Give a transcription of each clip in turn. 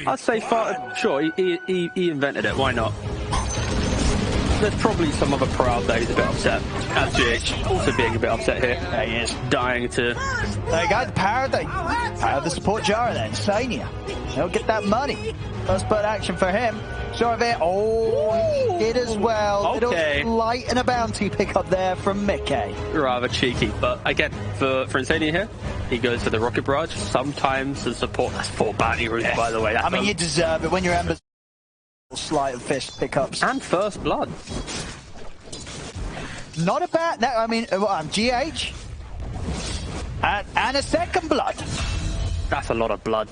I'd say sure, he invented it. Why not? There's probably some other pro out there who's a bit upset. As GH, also being a bit upset here. Yeah, he is. Dying to... There you go, the power of the support jar there, Insania. He'll get that money. First bird action for him. Sorvit, he did as well. Okay. Little light and a bounty pick up there from Mickey. Rather cheeky, but again, for Insania here, he goes for the rocket barrage. Sometimes the support, that's 4 bounty runes, by the way. I mean, you deserve it when you're Ember's sleight of fist pickups. And first blood. Not a bad, no, I mean, GH. And a second blood. That's a lot of blood.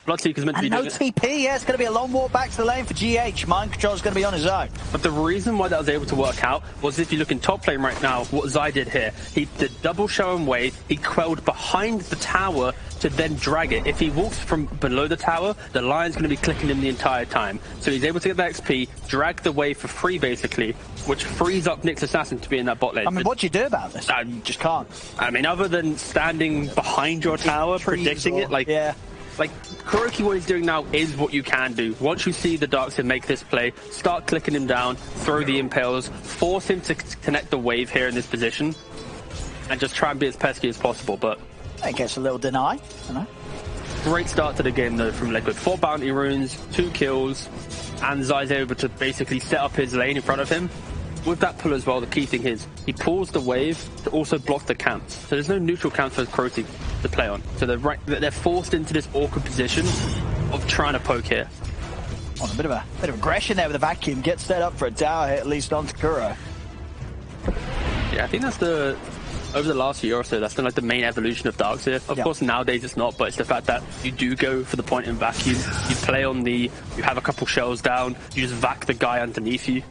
Bloodseeker's meant to be doing it. And no TP, yeah, it's going to be a long walk back to the lane for GH. Mind Control's going to be on his own. But the reason why that was able to work out was if you look in top lane right now, what Zai did here, he did double show and wave, he quelled behind the tower to then drag it. If he walks from below the tower, the line's going to be clicking him the entire time. So he's able to get the XP, drag the wave for free basically, which frees up Nyx Assassin to be in that bot lane. I mean, what do you do about this? You just can't. I mean, other than standing behind your tower, predicting it, like... Yeah. Like, Kuroki, what he's doing now is what you can do. Once you see the Darkseer make this play, start clicking him down, throw the impales, force him to connect the wave here in this position, and just try and be as pesky as possible, but... I guess a little deny, I know. Great start to the game, though, from Liquid. 4 bounty runes, 2 kills, and Zai's able to basically set up his lane in front of him. With that pull as well, the key thing is he pulls the wave to also block the camps. So there's no neutral camps for Kuroki to play on. So they're forced into this awkward position of trying to poke here. Oh, a bit of aggression there with the vacuum. Gets set up for a tower hit, at least onto Kuro. Yeah, I think that's over the last year or so, that's been like the main evolution of Darkseer. Of course, nowadays it's not, but it's the fact that you do go for the point in vacuum. You play on you have a couple shells down, you just vac the guy underneath you.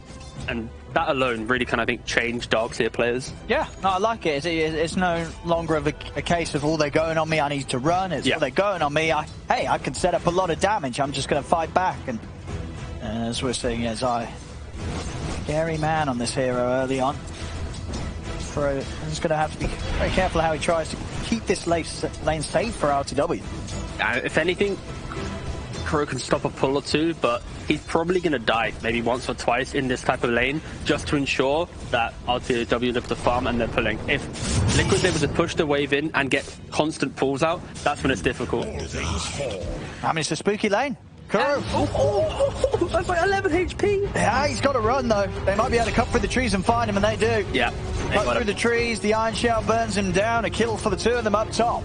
And that alone really kind of, I think, changed Darkseer players. Yeah, no, I like it. It's no longer of a case of, they're going on me, I need to run. It's, they're going on me, hey, I can set up a lot of damage, I'm just going to fight back. And as we're seeing, scary man on this hero early on. He's going to have to be very careful how he tries to keep this lane safe for RTW. If anything, Kuro can stop a pull or two, but he's probably going to die maybe once or twice in this type of lane just to ensure that RTW live the farm and they're pulling. If Liquid's able to push the wave in and get constant pulls out, that's when it's difficult. I mean, it's a spooky lane. Kuro. That's like 11 HP. Yeah, he's got to run though. They might be able to cut through the trees and find him, and they do. Yeah. Cut through the trees, the Iron Shell burns him down. A kill for the 2 of them up top.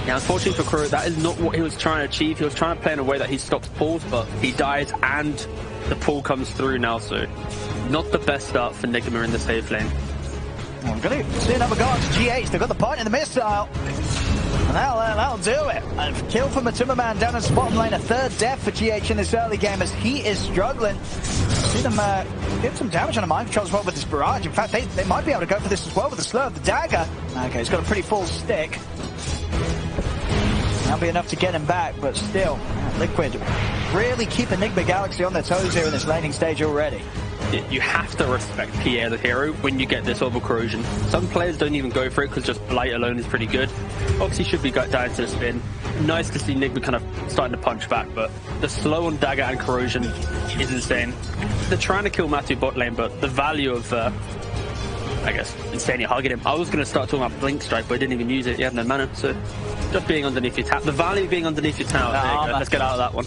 Yeah, unfortunately for Kuro, that is not what he was trying to achieve. He was trying to play in a way that he stops pulls, but he dies and the pull comes through now, so not the best start for Nigma in the safe lane. Well, we're going to see another go on to GH. They've got the point in the missile. And that'll do it. A kill from Matuma Man down in the bottom lane. A 3rd death for GH in this early game as he is struggling. See them get some damage on a mind control as well with this barrage. In fact, they might be able to go for this as well with the slow of the dagger. Okay, he's got a pretty full stick. That'll be enough to get him back, but still, Liquid really keep Enigma Galaxy on their toes here in this laning stage already. You have to respect Pierre the hero when you get this orbital corrosion. Some players don't even go for it because just Blight alone is pretty good. Obviously should be down to the spin. Nice to see Nigma kind of starting to punch back, but the slow on dagger and corrosion is insane. They're trying to kill Matu bot lane, but the value of I guess Insania hugging him. I was going to start talking about Blink Strike, but I didn't even use it. You have no mana, so just being underneath your tower. The value of being underneath your tower. Let's get out of that one.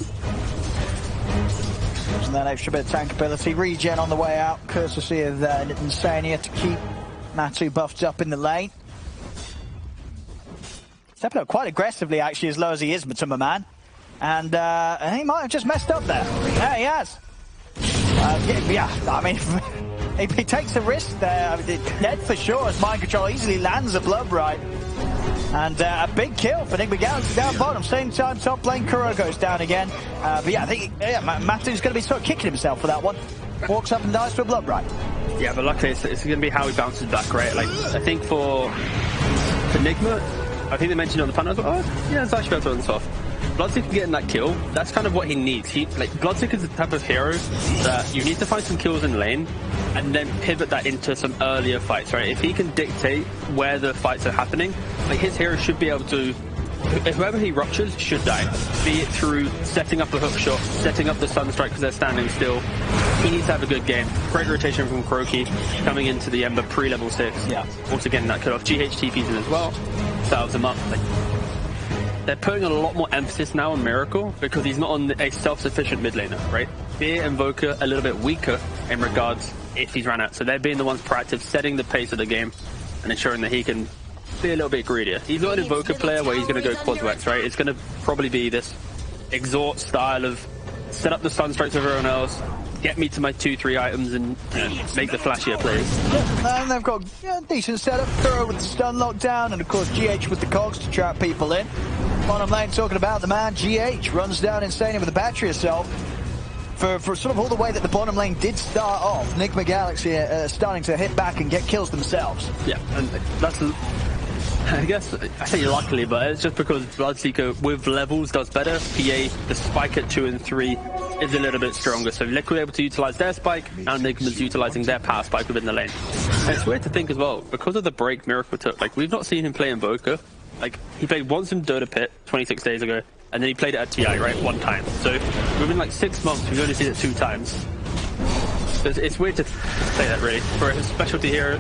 Using that extra bit of tank ability. Regen on the way out, courtesy of Insania to keep Matu buffed up in the lane. Stepping up quite aggressively, actually, as low as he is, Matuma Man. And he might have just messed up there. Yeah, he has. I mean, he takes a risk there. I mean, dead for sure as Mind Control easily lands a blood right. And a big kill for Nigma Galaxy down bottom. Same time, top lane, Kuro goes down again. But yeah, I think Matu's going to be sort of kicking himself for that one. Walks up and dies for a blood right. Yeah, but luckily it's going to be how he bounces back, right? Like, I think for Nigma, I think they mentioned on the panel, it's actually better than this off. Bloodseeker getting that kill, that's kind of what he needs. Bloodseeker is the type of hero that you need to find some kills in lane and then pivot that into some earlier fights, right? If he can dictate where the fights are happening, like his hero should be able to whoever he ruptures should die. Be it through setting up the hook shot, setting up the Sunstrike because they're standing still. He needs to have a good game. Great rotation from Croaky coming into the Ember pre-level 6. Yeah. Also getting that cut off. GH TPs in as well. Salves him up. Like, they're putting a lot more emphasis now on Miracle because he's not on a self-sufficient mid laner, right? Be it Invoker a little bit weaker in regards if he's ran out. So they're being the ones proactive, setting the pace of the game and ensuring that he can be a little bit greedier. He's not an Invoker player where he's going to go quad-wax, right? It's going to probably be this exhort style of set up the Sunstrikes of everyone else, get me to my 2-3 items and make the flashier plays. Yeah, and they've got a decent setup. Throw with the stun lockdown, and of course GH with the cogs to trap people in. Bottom lane talking about the man. GH runs down Insania with the battery assault. For sort of all the way that the bottom lane did start off, Nigma Galaxy starting to hit back and get kills themselves. Yeah, and that's, I guess, I say luckily, but it's just because Bloodseeker with levels does better. PA, the spike at 2 and 3 is a little bit stronger. So Liquid able to utilize their spike, and Nigma's utilizing their power spike within the lane. And it's weird to think as well, because of the break Miracle took, like we've not seen him play Invoker. Like he played once in Dota Pit 26 days ago, and then he played it at TI, right, 1 time. So within like 6 months, we've only seen it 2 times. So it's weird to say that really for a specialty hero.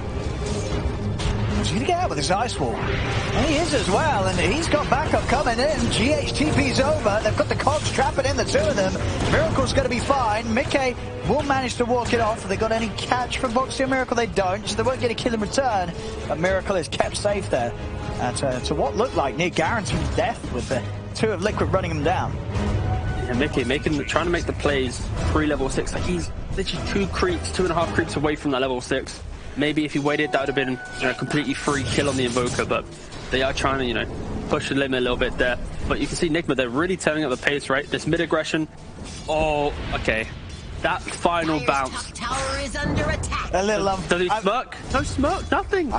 He's going to get out with his Ice Wall. And he is as well, and he's got backup coming in. GHTP's over. They've got the cogs trapping in, the 2 of them. Miracle's going to be fine. Mickey will manage to walk it off. Have they got any catch for Boxy or Miracle? They don't, so they won't get a kill in return. But Miracle is kept safe there. To what looked like near guaranteed death with the 2 of Liquid running him down. Yeah, Mickey trying to make the plays pre-level 6. Like he's literally 2.5 creeps away from that level 6. Maybe if he waited, that would have been a completely free kill on the Invoker, but they are trying to, push the limit a little bit there. But you can see Nigma, they're really turning up the pace, right? This mid-aggression. Oh, okay. That final bounce. Tower is under attack. A little Does he smirk? No smirk, nothing.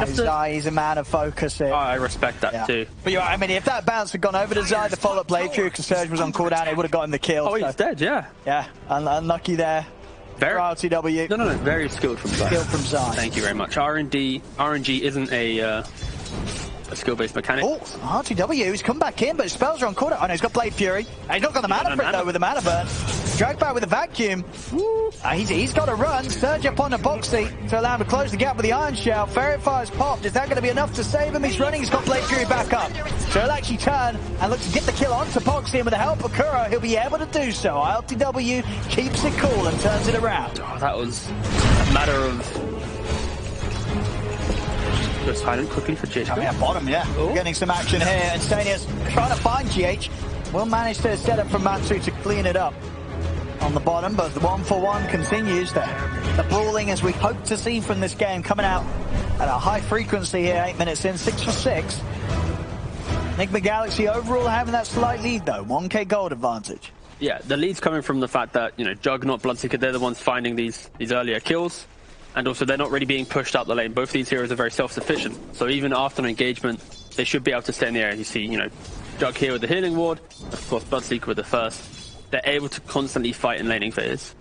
He's a man of focus here. Oh, I respect that too. But you're right, I mean, if that bounce had gone over to Zai, the follow-up playthrough, because Surge was on cooldown, it would have gotten the kill. Oh, he's dead, yeah. Yeah, unlucky there. Very RTW. No, very skilled from Zai. Skilled from Zai. Thank you very much. RNG isn't a skill-based mechanic. Oh, RTW, he's come back in, but his spells are on cooldown. Oh no, he's got Blade Fury. And he's not got the mana for it though with the mana burn. Dragged back with the vacuum. He's got to run. Surge up on the Boxy to allow him to close the gap with the Iron Shell. Fairy Fire's popped. Is that going to be enough to save him? He's running. He's got Blade Fury back up. So he'll actually turn and look to get the kill onto Boxy, and with the help of Kuro, he'll be able to do so. RTW keeps it cool and turns it around. Oh, that was a matter of... Go silent quickly for GH. Yeah, bottom, yeah. Oh. Getting some action here. And Stania's trying to find GH. Will manage to set up from Matsu to clean it up on the bottom, but the 1-for-1 continues there. The brawling as we hope to see from this game coming out at a high frequency here, 8 minutes in, 6 for 6. Nigma Galaxy overall having that slight lead though, 1k gold advantage. Yeah, the lead's coming from the fact that, Juggernaut, Bloodseeker, they're the ones finding these earlier kills. And also they're not really being pushed up the lane. Both these heroes are very self-sufficient. So even after an engagement, they should be able to stay in the area. You see, Jug here with the healing ward, of course Bloodseeker with the first. They're able to constantly fight in laning phase.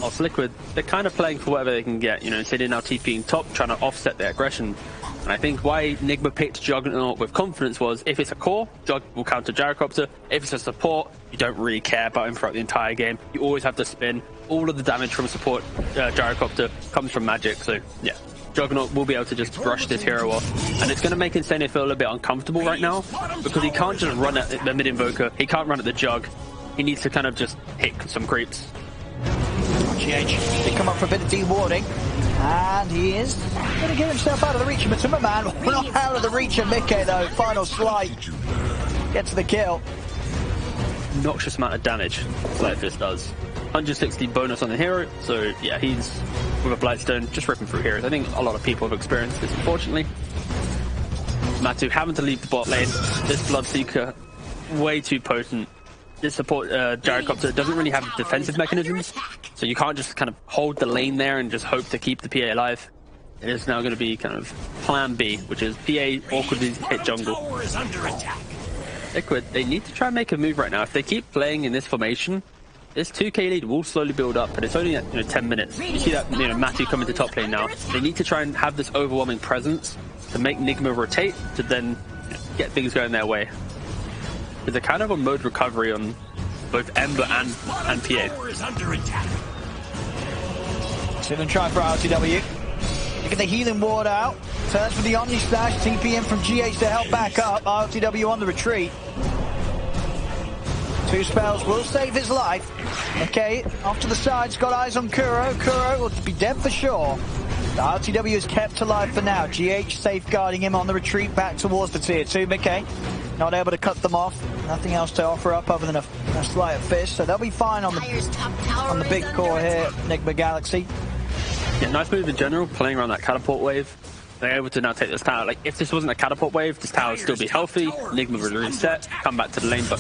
Also Liquid, they're kind of playing for whatever they can get. They're now TPing top, trying to offset their aggression. And I think why Nigma picked Juggernaut with confidence was, if it's a core, Jug will counter Gyrocopter. If it's a support, you don't really care about him throughout the entire game. You always have to spin. All of the damage from support Gyrocopter comes from magic, so yeah. Juggernaut will be able to just brush this hero off. And it's going to make Insania feel a little bit uncomfortable right now, because he can't just run at the mid-invoker. He can't run at the Jug. He needs to kind of just hit some creeps. GH, they come up for a bit of de-warding. And he is going to get himself out of the reach of Matuma Man. Not out of the reach of Mickey though. Final slight. Gets the kill. Obnoxious amount of damage like this does. 160 bonus on the hero, so yeah, he's with a Blightstone just ripping through heroes. I think a lot of people have experienced this, unfortunately. Matu having to leave the bot lane. This Bloodseeker, way too potent. This support Gyrocopter doesn't really have defensive mechanisms, so you can't just kind of hold the lane there and just hope to keep the PA alive. It is now going to be kind of plan B, which is PA awkwardly hit jungle. Liquid, they need to try and make a move right now. If they keep playing in this formation, this 2k lead will slowly build up, and it's only 10 minutes. You see that Matu coming to top lane now. They need to try and have this overwhelming presence to to make Nigma rotate to then get things going their way. There's a kind of a mode recovery on both Ember and PA. So then try for RTW. Get the healing ward out. Turns for the Omni Slash. TP in from GH to help back up. RTW on the retreat. 2 spells will save his life. Okay, off to the side. He's got eyes on Kuro. Kuro will be dead for sure. The RTW is kept alive for now. GH safeguarding him on the retreat back towards the tier 2. McKay not able to cut them off. Nothing else to offer up other than a slight fist. So they'll be fine on the big core here, Nigma Galaxy. Yeah, nice move in general, playing around that catapult wave. They're able to now take this tower. Like, if this wasn't a catapult wave, this tower would still be healthy. Nigma would reset, come back to the lane, but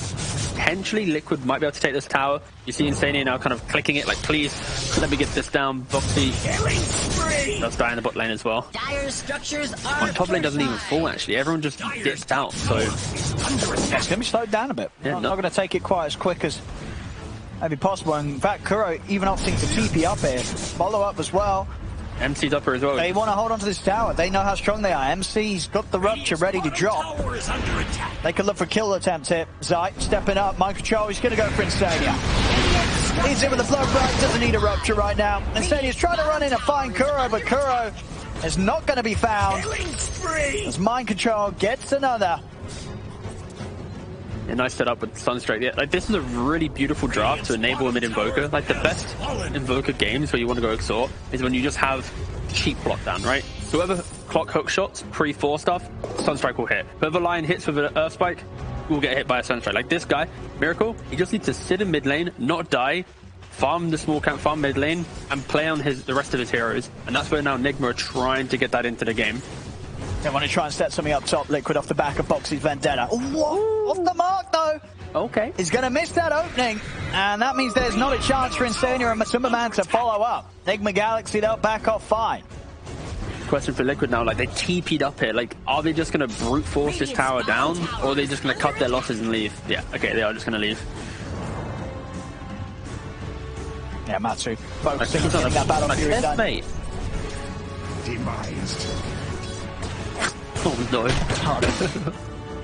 potentially Liquid might be able to take this tower. You see Insania now kind of clicking it, like, please, let me get this down. Boxy does die in the bot lane as well. My top lane doesn't even fall, actually. Everyone just gets out, so... It's going to be slowed down a bit. Yeah, not going to take it quite as quick as maybe possible. In fact, Kuro even opting to TP up here. Follow up as well. MC's up here as well. They want to hold on to this tower. They know how strong they are. MC's got the rupture ready to drop. They could look for kill attempts here. Zai stepping up. Mind control. He's going to go for Insania. He's in with the blood right. Doesn't need a rupture right now. Insania's trying to run in and find Kuro, but Kuro is not going to be found. As Mind Control gets another. A nice setup with Sunstrike. Yeah, like, this is a really beautiful draft to enable a mid Invoker. Like, the best Invoker games where you want to go exort is when you just have cheap block down, right? So whoever clock hook shots, pre-4 stuff, Sunstrike will hit. Whoever Lion hits with an Earth Spike will get hit by a Sunstrike. Like this guy, Miracle, he just needs to sit in mid lane, not die, farm the small camp, farm mid lane, and play on the rest of his heroes. And that's where now Nigma are trying to get that into the game. They want to try and set something up top, Liquid, off the back of Boxy's Vendetta. Whoa, off the mark, though. Okay. He's going to miss that opening, and that means there's not a chance for Insania and Matumba Man to follow up. Nigma Galaxy, they'll back off fine. Question for Liquid now, like, they TP'd up here. Like, are they just going to brute force this tower down, or are they just going to cut their losses and leave? Yeah, okay, they are just going to leave. Yeah, Matsu focusing on that battle period done. Mate. Demised. Oh no.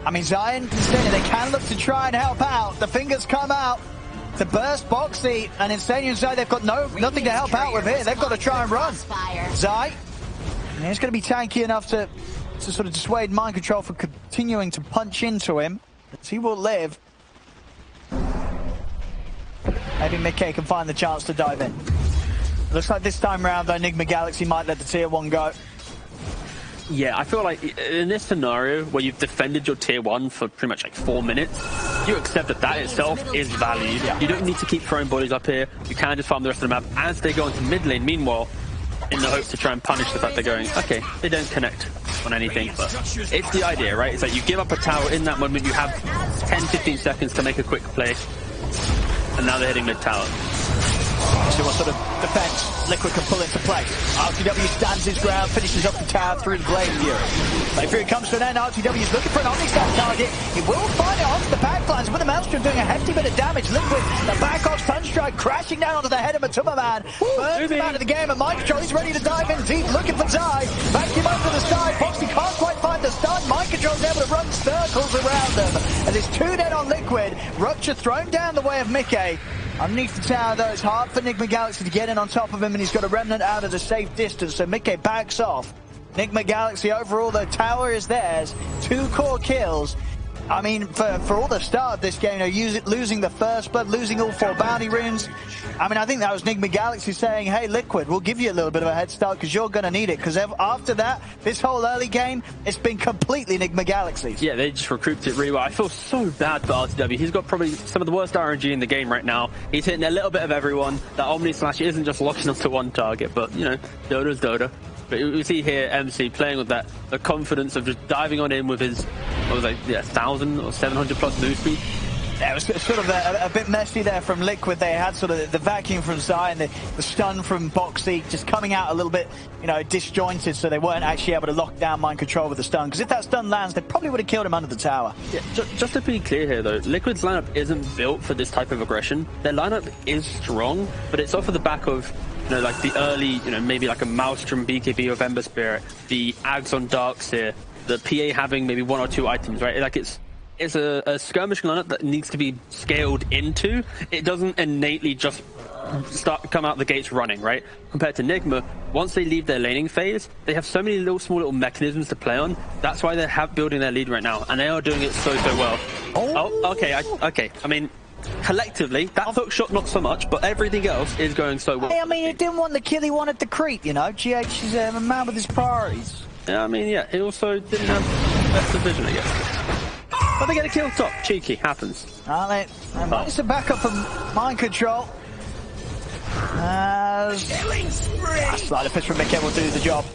I mean, Zion, Insania, they can look to try and help out. The fingers come out to burst Boxy, and Insania and Zai, they've got nothing to help out with here. They've got to try and run. Zai, he's going to be tanky enough to sort of dissuade Mind Control from continuing to punch into him. But he will live. Maybe Mickey can find the chance to dive in. Looks like this time round, though, Nigma Galaxy might let the tier 1 go. Yeah, I feel like in this scenario where you've defended your tier 1 for pretty much like 4 minutes, you accept that that itself is value. Yeah. You don't need to keep throwing bodies up here. You can just farm the rest of the map as they go into mid lane. Meanwhile, in the hopes to try and punish the fact they're going, okay, they don't connect on anything, but it's the idea, right? It's like you give up a tower in that moment, you have 10-15 seconds to make a quick play, and now they're hitting mid tower. See what sort of defense Liquid can pull into place. RTW stands his ground, finishes up the tower through the Blade Fury. Blade Fury comes to an end. RTW is looking for an Omni-Stack target. He will find it onto the pipelines with the Maelstrom doing a hefty bit of damage. Liquid, the back off Sunstrike crashing down onto the head of Matumba Man. Burns him out of the game, and Mind Control, he's ready to dive in deep, looking for Zai. Back him up to the side. Foxy can't quite find the stun. Mind Control's able to run circles around them. And there's 2 dead on Liquid. Rupture thrown down the way of Mickey. Underneath the tower, though, it's hard for Nigma Galaxy to get in on top of him, and he's got a remnant out at a safe distance, so Mickey backs off. Nigma Galaxy, overall, the tower is theirs. 2 core kills. I mean, for all the start of this game, losing the first blood, losing all 4 bounty runes. I mean, I think that was Nigma Galaxy saying, hey, Liquid, we'll give you a little bit of a head start because you're going to need it. Because after that, this whole early game, it's been completely Nigma Galaxy. Yeah, they just recouped it really well. I feel so bad for RTW. He's got probably some of the worst RNG in the game right now. He's hitting a little bit of everyone. That Omni Slash isn't just locking up to one target, but, you know, Dota's Dota. But you see here MC playing with that, the confidence of just diving on in with his, what was it, 1,000 or 700 plus move speed. Yeah, it was sort of a bit messy there from Liquid. They had sort of the vacuum from Zai and the stun from Boxy just coming out a little bit, you know, disjointed, so they weren't actually able to lock down Mind Control with the stun. Because if that stun lands, they probably would have killed him under the tower. Yeah, just to be clear here, though, Liquid's lineup isn't built for this type of aggression. Their lineup is strong, but it's off of the back of you know, like the early, you know, maybe like a Maelstrom, BKB, or Ember Spirit, the Ags on Darkseer, the PA having maybe 1 or 2 items, right? Like it's a skirmish lineup that needs to be scaled into. It doesn't innately just come out the gates running, right? Compared to Nigma, once they leave their laning phase, they have so many small little mechanisms to play on. That's why they're building their lead right now, and they are doing it so well. Okay. I mean, collectively, that hook shot not so much, but everything else is going so well. Hey, I mean, he didn't want the kill, he wanted the creep, you know? GH is a man with his priorities. Yeah, I mean, yeah, he also didn't have the best vision, I guess. But they get a kill top. Cheeky. Happens. It's a backup from mind control. Slider fist from Mickey will do the job.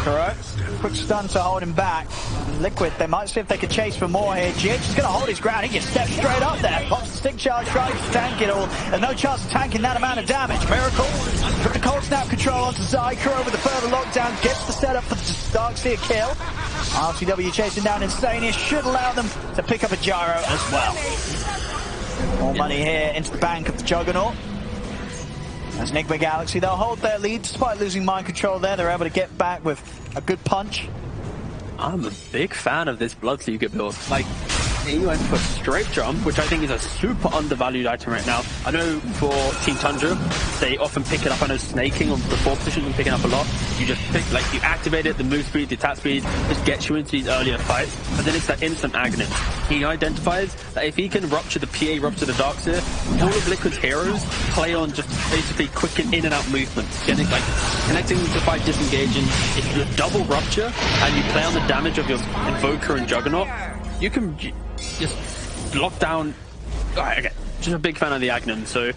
Correct. Quick stun to hold him back. Liquid, they might see if they can chase for more here. GH is going to hold his ground. He just steps straight up there. Pops the stick charge, tries to tank it all. There's no chance of tanking that amount of damage. Miracle put the cold snap control onto Zyker with the further lockdown. Gets the setup for the Darkseer kill. RTW chasing down Insane should allow them to pick up a gyro as well. More money here into the bank of the Juggernaut. As Nigma Galaxy, they'll hold their lead despite losing mind control there. They're able to get back with a good punch. I'm a big fan of this Bloodseeker build. Like, he went for straight jump, which I think is a super undervalued item right now. I know for Team Tundra, they often pick it up. I know snaking on the 4th position and picking up a lot. You just pick, like, you activate it, the move speed, the attack speed, just gets you into these earlier fights. But then it's that instant agony. He identifies that if he can rupture the PA, rupture the Darkseer, all of Liquid's heroes play on just basically quick and in and out movements. Getting, like, connecting to fight, disengaging. If you double rupture and you play on the damage of your Invoker and Juggernaut, you can just lock down. Alright, okay. Just a big fan of the Agnum, so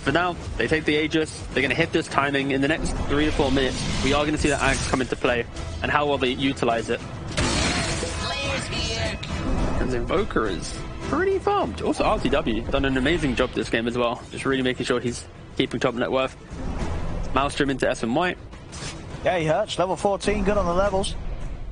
for now, they take the Aegis, they're going to hit this timing. In the next 3 to 4 minutes, we are going to see that Ags come into play, and how well they utilize it. And the Invoker is pretty farmed. Also, RTW done an amazing job this game as well, just really making sure he's keeping top net worth. Maelstrom into S and White. Yeah, he hurts. Level 14, good on the levels.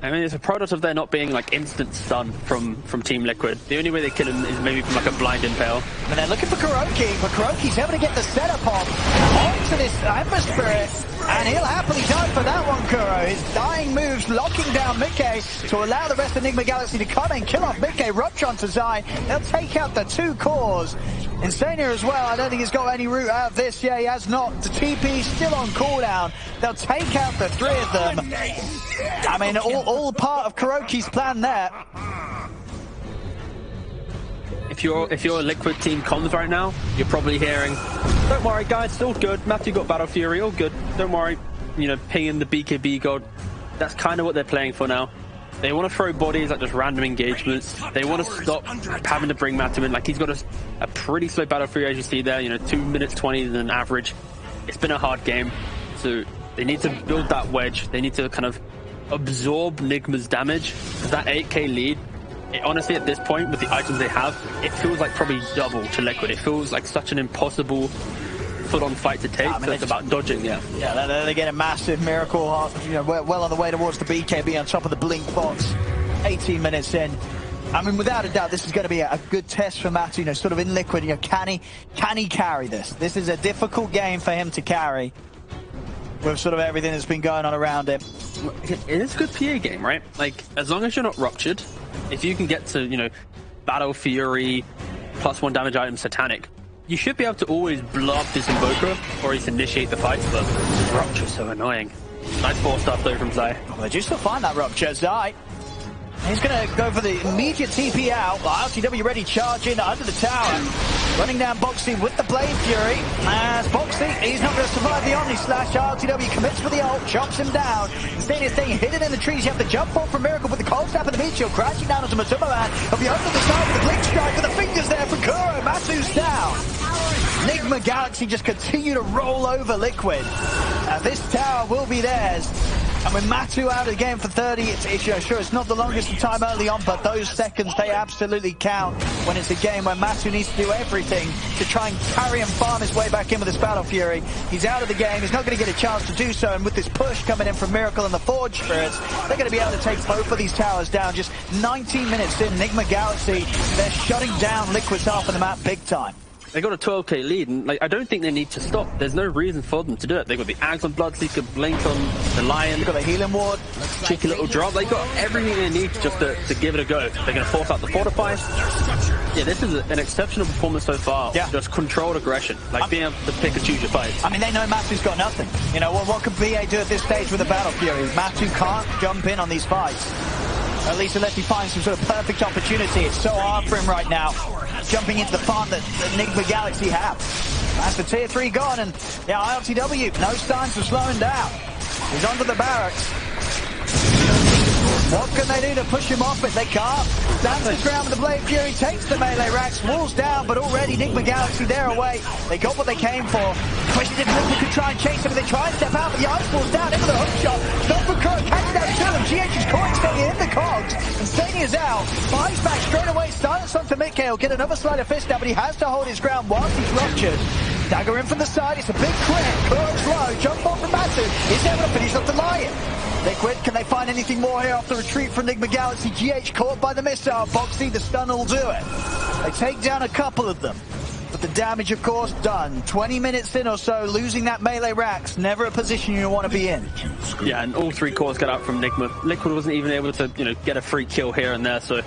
I mean, it's a product of there not being like instant stun from Team Liquid. The only way they kill him is maybe from like a blind impale. I mean, they're looking for Kuroki, but Kuroki's able to get the setup onto this Ember Spirit, and he'll happily die for that one, Kuro. His dying moves locking down Mickey to allow the rest of Nigma Galaxy to come and kill off Mickey. Rupture onto Zai. They'll take out the 2 cores. Insania as well. I don't think he's got any route out of this. Yeah, he has not. The TP still on cooldown. They'll take out the 3 of them. I mean, all part of Kuroki's plan there. If you're a Liquid team comms right now, you're probably hearing, "Don't worry, guys, it's all good. Matthew got Battle Fury, all good. Don't worry." You know, pinging the BKB god. That's kind of what they're playing for now. They want to throw bodies at just random engagements. They want to stop having to bring Matthew in. Like, he's got a pretty slow Battle Fury, as you see there. You know, 2 minutes 20 is an average. It's been a hard game, so they need to build that wedge. They need to kind of absorb Nigma's damage. That 8k lead, honestly, at this point, with the items they have, it feels like probably double to Liquid. It feels like such an impossible full-on fight to take. I mean, so it's about dodging, yeah. Yeah, they get a massive miracle. You know, well on the way towards the BKB on top of the Blink box. 18 minutes in. I mean, without a doubt, this is going to be a good test for Matthew. You know, sort of in Liquid. You know, can he carry this? This is a difficult game for him to carry, with sort of everything that's been going on around him. It is a good PA game, right? Like, as long as you're not ruptured, if you can get to, you know, Battle Fury, +1 damage item, Satanic, you should be able to always blow up this Invoker, or at least initiate the fight, but Rupture's so annoying. Nice 4-star throw from Zai. Well, they do still find that Rupture. Zai, he's going to go for the immediate TP out. RTW ready, charge in under the tower. Running down Boxy with the Blade Fury. As Boxy, he's not going to survive the Omni Slash. RTW commits for the ult, chops him down. Instead of staying hidden in the trees, you have the jump forward from Miracle with the cold snap and the Meteor crashing down onto Matuma Man. He'll be under the side with the Blink Strike with the fingers there for Kuro. Matu's down. Nigma Galaxy just continue to roll over Liquid. This tower will be theirs. And with Matu out of the game for 30, sure, it's not the longest of time early on, but those seconds, they absolutely count when it's a game where Matu needs to do everything to try and carry and farm his way back in with this Battle Fury. He's out of the game. He's not going to get a chance to do so. And with this push coming in from Miracle and the Forge Spirits, they're going to be able to take both of these towers down. Just 19 minutes in, Nigma Galaxy, they're shutting down Liquid's half of the map big time. They got a 12k lead, and like I don't think they need to stop. There's no reason for them to do it. They got the Ags on Bloodseeker, Blink on the Lion. They got a healing ward, cheeky little drop. They got everything they need just to give it a go. They're going to force out the Fortify. Yeah, this is an exceptional performance so far. Yeah. Just controlled aggression, like being able to pick and choose your fights. I mean, they know Matu's got nothing. You know, what could BA do at this stage with a Battle Fury? Matu can't jump in on these fights. At least unless he finds some sort of perfect opportunity. It's so hard for him right now, jumping into the farm that Nigma Galaxy have. That's the tier 3 gone, and yeah, ILTW, no signs of slowing down. He's onto the barracks. What can they do to push him off it? They can't. Stands his ground with the Blade Fury, takes the melee racks, walls down, but already Nigma Galaxy they're away. They got what they came for. Question if Nigma could try and chase him, but they try and step out, but the ice falls down into the hook shot. Stop for Crow, catches down to him. GH is caught, staying in the cogs, and Stania's out. Buys back straight away, silence onto Mikke. He'll get another sleight of fist now, but he has to hold his ground whilst he's ruptured. Dagger in from the side, it's a big crit. Crow's low, jump on from Matu. He's able to finish off the Lion. Liquid, can they find anything more here after retreat from Nigma Galaxy? GH caught by the missile. Boxy, the stun will do it. They take down a couple of them. But the damage, of course, done. 20 minutes in or so, losing that melee racks. Never a position you want to be in. Yeah, and all 3 cores got out from Nigma. Liquid wasn't even able to, get a free kill here and there. So,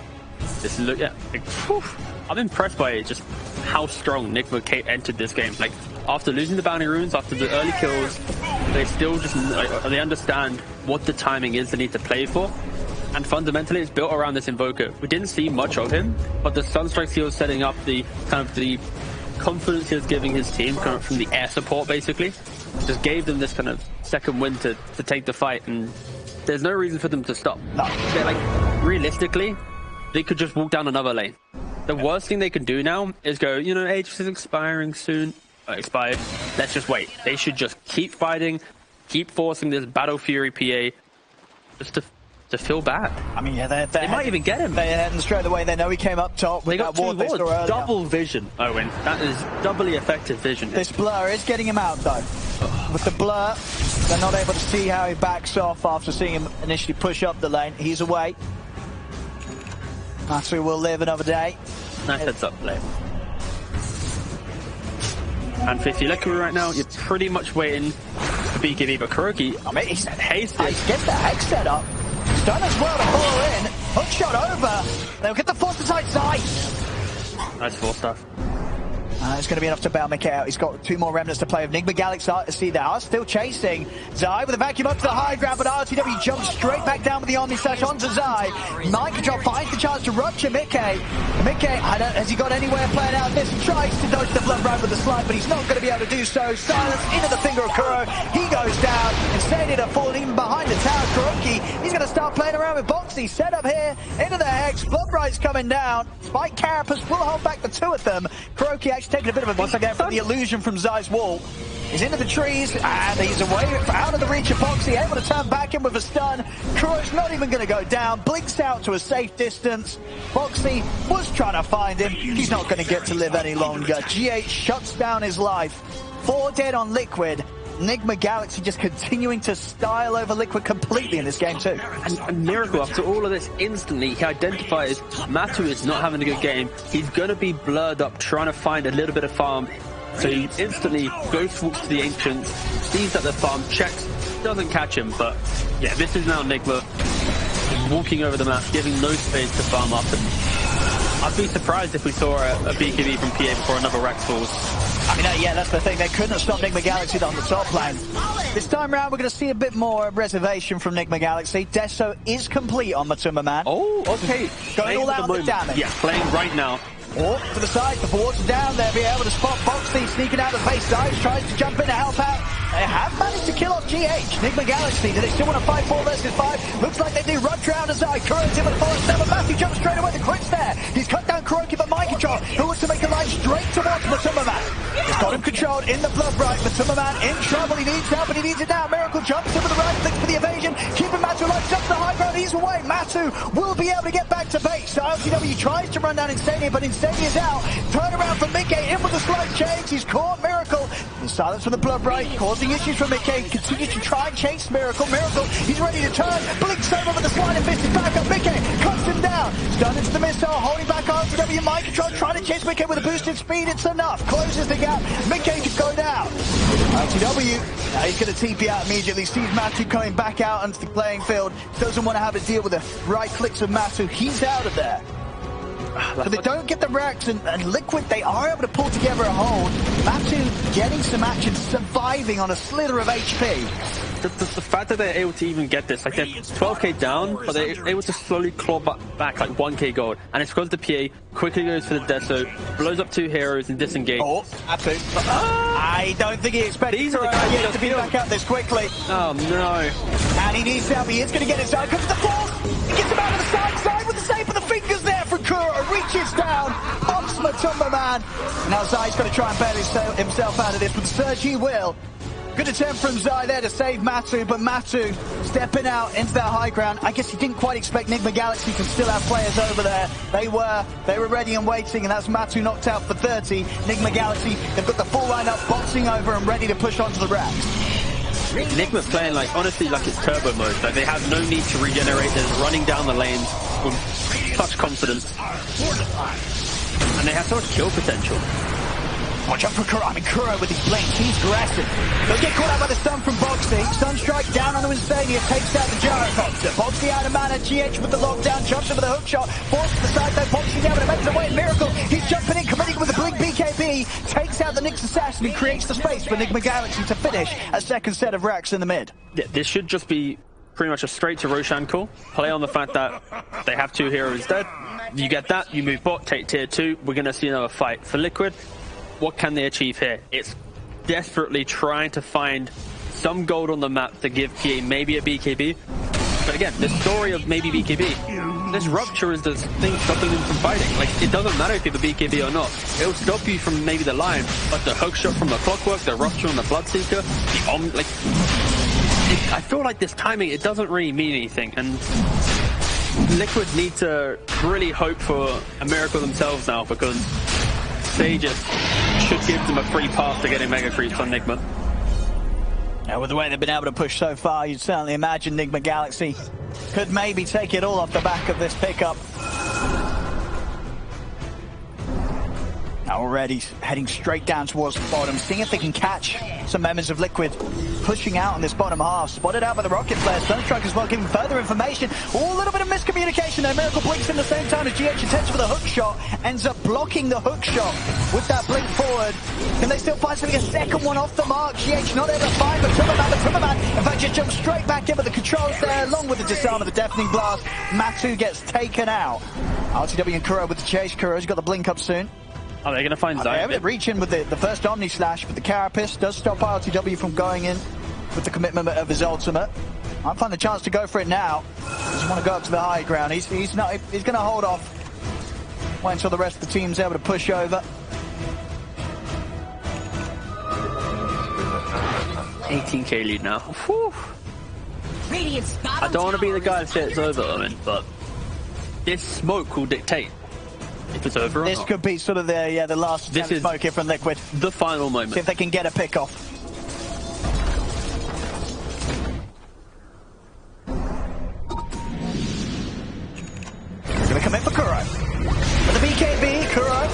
this look, yeah, I'm impressed by just how strong Nigma entered this game. Like, after losing the bounty runes, after the early kills, they still just they understand what the timing is they need to play for, and fundamentally it's built around this Invoker. We didn't see much of him, but the Sunstrikes he was setting up, the confidence he was giving his team coming from the air support basically, just gave them this kind of second wind to take the fight, and there's no reason for them to stop. No. They're like, realistically, they could just walk down another lane. The worst thing they can do now is go, Aegis is expiring soon. Expired. Let's just wait. They should just keep fighting, keep forcing this Battle Fury PA just to feel bad. I mean, yeah, they might even get him. They're heading straight away. They know he came up top with that ward. Double vision, Owen. That is doubly effective vision. This blur is getting him out, though. With the blur, they're not able to see how he backs off after seeing him initially push up the lane. He's away. Matu will live another day. Nice heads up play. And 50 Liquid right now, you're pretty much waiting for BKB, but Kuroki, I mean, he's hasted. He gets the hex set up. He's done as well to follow in. Hook shot over. They'll get the force inside side. Nice full stuff. It's going to be enough to bail Mikke out. He's got 2 more remnants to play with. Nigma Galaxy they are still chasing. Zai with a vacuum up to the high ground, but RTW jumps straight back down with the Omni Slash onto Zai. Mind Control finds the chance to rupture Mikke. Mikke, has he got anywhere playing out this? He tries to dodge the blood run with the slide, but he's not going to be able to do so. Silence into the finger of Kuro. He goes down. Instead of falling even behind the tower, Kuroki, he's going to start playing around with Boxy. Set up here into the hex. Blood Right's coming down. Spike Carapace will hold back the 2 of them. Kuroki actually taking a bit of a beat there from the illusion from Zai's wall. He's into the trees, and he's away out of the reach of Boxy, able to turn back in with a stun. Kuro's not even going to go down, blinks out to a safe distance. Boxy was trying to find him. He's not going to get to live any longer. GH shuts down his life. 4 dead on Liquid. Nigma Galaxy just continuing to style over Liquid completely in this game too. And Miracle, after all of this, instantly he identifies Matu is not having a good game. He's going to be blurred up trying to find a little bit of farm. So he instantly goes walks to the Ancients, sees that the farm, checks, doesn't catch him. But yeah, this is now Nigma walking over the map, giving no space to farm up. And I'd be surprised if we saw a BKB from PA before another Rax falls. I mean, yeah, that's the thing. They couldn't have stopped Nigma Galaxy on the top lane. This time around, we're going to see a bit more reservation from Nigma Galaxy. Deso is complete on Matuma Man. Oh, okay. Going all out on the damage. Yeah, playing right now. Or to the side, the board's down there, be able to spot Boxy sneaking out of the base side, tries to jump in to help out. They have managed to kill off GH. Nigma Galaxy, do they still want to fight 4 versus 5? Looks like they do. Rush round as I. Kuroki's in with the forest level. Matthew jumps straight away. The crit's there. He's cut down Kuroki, but Mind Control, who wants to make a line straight towards Matuma Man. He's got him controlled in the blood right. Matuma Man in trouble. He needs help, and he needs it now. Miracle jumps in with the right click for the evasion. Keeping Matu alive. Jumps to the high ground. He's away. Matu will be able to get back to base. ILTW tries to run down Insania, but Insania's out. Turn around for Mikke in with the slight change. He's caught. Miracle Miracle. The silence from the Blood Bright, causing issues for Mickey. Continues to try and chase Miracle. Miracle, he's ready to turn. Blinks over with the sliding fist. Is back up. Mickey cuts him down. Stunned into the missile, holding back RTW. Mind control, trying to chase Mickey with a boosted speed. It's enough. Closes the gap. Mickey to go down. RTW, now he's going to TP out immediately. Sees Matu coming back out onto the playing field. Doesn't want to have a deal with the right clicks of Matu. He's out of there. But they don't get the Rex, and Liquid, they are able to pull together a hold. Matu getting some action, surviving on a slither of HP. The fact that they're able to even get this, like they're 12k down, but they're able to slowly claw back like 1k gold. And it's because the PA quickly goes for the Deso, blows up 2 heroes and disengage. Oh, Matu. I don't think he expected these are the guys to be back up this quickly. Oh no. And he needs help. He is going to get his side. Comes the force. He gets him out of the side with the save of the fingers there for Kuro. Reaches down. Pops Matumba Man. Now Zai's going to try and bail himself out of this. With the surge, he will. Good attempt from Zai there to save Matu, but Matu stepping out into that high ground. I guess he didn't quite expect Nigma Galaxy to still have players over there. They were ready and waiting, and that's Matu knocked out for 30. Nigma Galaxy, they've got the full lineup boxing over and ready to push onto the racks. Nigma's playing like, honestly, like it's turbo mode. Like they have no need to regenerate. They're running down the lanes with such confidence. And they have so much kill potential. Watch out for Kuro. I mean, Kuro with his blink, he's aggressive. They'll get caught out by the stun from Boxy. Sunstrike down onto Insania, takes out the Gyrocopter. Boxy out of mana, GH with the lockdown, jumps over the hook shot, forced to the side though, Boxy down, but it makes away Miracle. He's jumping in, committing with the blink BKB, takes out the Nyx Assassin, and creates the space for Nigma Galaxy to finish a second set of racks in the mid. Yeah, this should just be pretty much a straight to Roshan call. Play on the fact that they have 2 heroes dead. You get that, you move bot, take tier 2. We're going to see another fight. For Liquid, what can they achieve here? It's desperately trying to find some gold on the map to give PA maybe a BKB. But again, the story of maybe BKB, this rupture is the thing stopping them from fighting. Like, it doesn't matter if you have a BKB or not. It'll stop you from maybe the line, but the hook shot from the Clockwork, the rupture on the Bloodseeker, I feel like this timing, it doesn't really mean anything. And Liquid need to really hope for a miracle themselves now, because they just should give them a free path to getting mega creeps on Nigma. Now, with the way they've been able to push so far, you'd certainly imagine Nigma Galaxy could maybe take it all off the back of this pickup. Now already heading straight down towards the bottom, seeing if they can catch some members of Liquid pushing out in this bottom half. Spotted out by the Rocket Flare. Sunstrike as well, giving further information. Oh, a little bit of miscommunication there. Miracle blinks in the same time as GH attempts for the hook shot. Ends up blocking the hook shot with that blink forward. Can they still find something? A second one off the mark. GH not able to find Matumba Man. In fact, just jumps straight back in with the controls there, along with the disarm of the deafening blast. Matu gets taken out. RTW and Kuro with the chase. Kuro's got the blink up soon. Are they going to find Zai? They're able to reach in with the first Omni Slash, but the Carapace does stop RTW from going in with the commitment of his ultimate. I find the chance to go for it now. Doesn't want to go up to the high ground. He's going to hold off. Wait until the rest of the team's able to push over. 18k lead now. Whew. I don't want to be the guy that says it's over, I mean, but this smoke will dictate if it's over or this not. Could be sort of the last attempt smoke here from Liquid. The final moment. See if they can get a pick off. He's going to come in for Kuro. With the BKB, Kuro,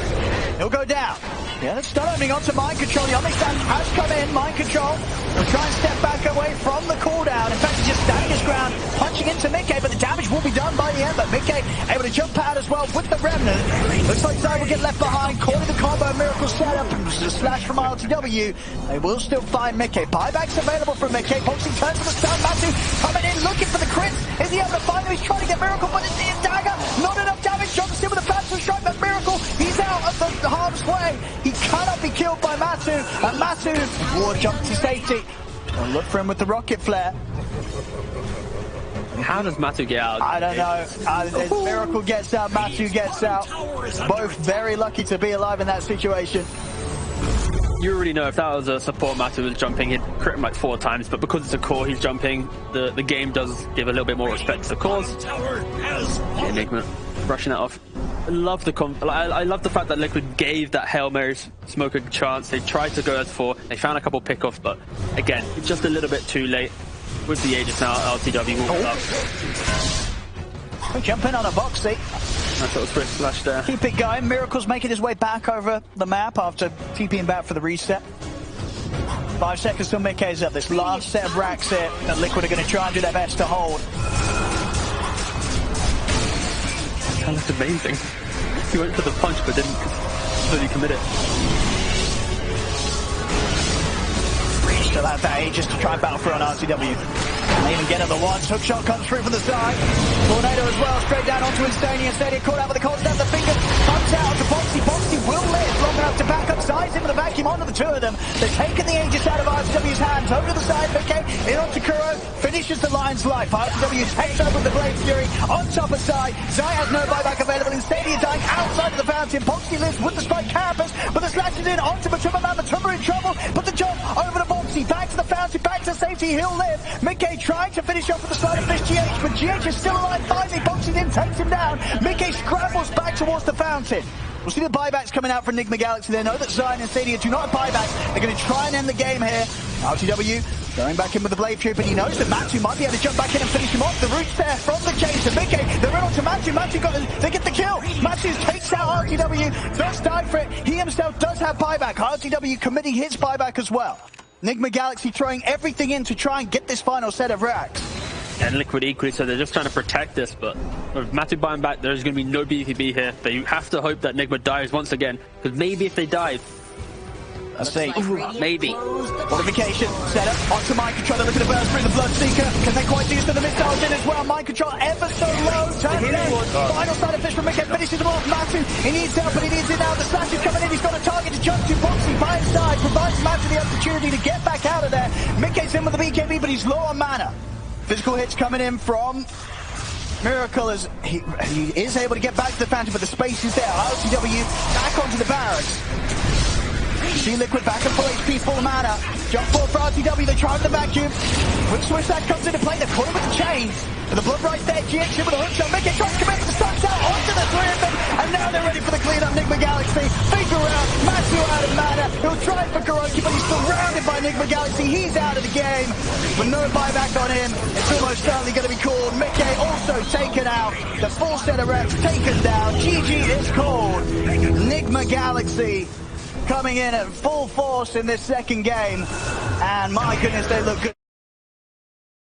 he'll go down. Yeah, let's start opening onto Mind Control. The Omni-Stand has come in. Mind Control will try and step back away from the cooldown. In fact, he's just standing his ground, punching into Mickey, but the damage will be done by the end. But Mickey able to jump out as well with the Remnant. Looks like Zai will get left behind. Caught in the combo, Miracle setup, and a slash from RTW. They will still find Mickey. Buybacks available from Mickey. Boxing turns to the stun. Matu coming in, looking for the crits. Is he able to find him? He's trying to get Miracle, but it's the dagger. Not enough damage. Jumps in with a Phantom Strike, but Miracle, he's out of the harm's way. He cannot be killed by Matu, and Matu will jump to safety. We'll look for him with the Rocket Flare. How does Matu get out? I don't know. Miracle gets out, Matu gets out. Both very lucky to be alive in that situation. You already know if that was a support Matu was jumping, he'd crit him like 4 times, but because it's a core he's jumping, the game does give a little bit more respect to the cores. Yeah, Nigma. brushing that off. I love the fact that Liquid gave that Hail Mary smoke a chance. They tried to go S4. They found a couple pickoffs, but again, it's just a little bit too late. With the Aegis now, LTW walked up. We jump in on a Boxy. Nice little Swift flash there. Keep it going. Miracle's making his way back over the map after TPing back for the reset. 5 seconds till mid-K's up. This last set of racks here that Liquid are going to try and do their best to hold. That looked amazing. He went for the punch but didn't fully commit it. Still have that Aegis to try and battle for on RTW. They even get at the ones. Hook shot comes through from the side. Tornado as well, straight down onto Instania. Instania caught out with the cold snap. The finger comes out to Boxy. Boxy will live long enough to back up sides in with the vacuum onto the two of them. They're taking the Aegis out of RTW's hands. Over to the side, McKay in onto Kuro. Finishes the Lion's life. RTW takes over the Blade Fury on top of side. Zai has no buyback available. Instania dying outside of the fountain. Boxy lives with the spike carapace, but the slash is in onto Matuma. Matuma in trouble, but the jump over to Boxy. Back to the fountain, back to safety. He'll live. McKay trying to finish off with the side of Fish GH, but GH is still alive. Finally, Boxy in, takes him down. McKay scrambles back towards the fountain. We'll see the buybacks coming out from Nigma Galaxy. They know that Zion and Stadia do not have buybacks. They're going to try and end the game here. RTW going back in with the Blade Fury, but he knows that Matsu might be able to jump back in and finish him off. The root's there from the chase to McKay. They're in onto Matsu. Matsu they get the kill. Matsu takes out RTW. Does die for it. He himself does have buyback. RTW committing his buyback as well. Nigma Galaxy throwing everything in to try and get this final set of racks. And Liquid equally, so they're just trying to protect this, but with Matsu buying back, there's going to be no BVB here. They have to hope that Nigma dies once again, because maybe if they die... Let's see. Maybe. Modification set up onto Mind Control. They're looking to burst through the Bloodseeker. Can they quite use the missiles in as well? Mind Control ever so low. Turn it in. Final side of Fish from Mickey finishes them off. Matsu, he needs help, but he needs it now. The slash is coming in. He's got a target to jump to. Boxy by his side provides Matsu the opportunity to get back out of there. Mickey's in with the BKB, but he's low on mana. Physical hits coming in from Miracle as he is able to get back to the fountain, but the space is there. LCW back onto the barracks. See Liquid back at full HP, full mana. Jump forward for RTW, they try the vacuum. Quick switch that comes into play, they're caught him with the chains. And the blood right there, GX in with a hook shot. Mickey tries to commit, but the sun's out onto the three of them. And now they're ready for the cleanup. Nigma Galaxy, figure out, Matsu out of mana. He'll try for Kuroki, but he's surrounded by Nigma Galaxy. He's out of the game. With no buyback on him, it's almost certainly going to be called. Mickey also taken out. The full set of reps taken down. GG is called. Nigma Galaxy coming in at full force in this second game, and my goodness, they look good.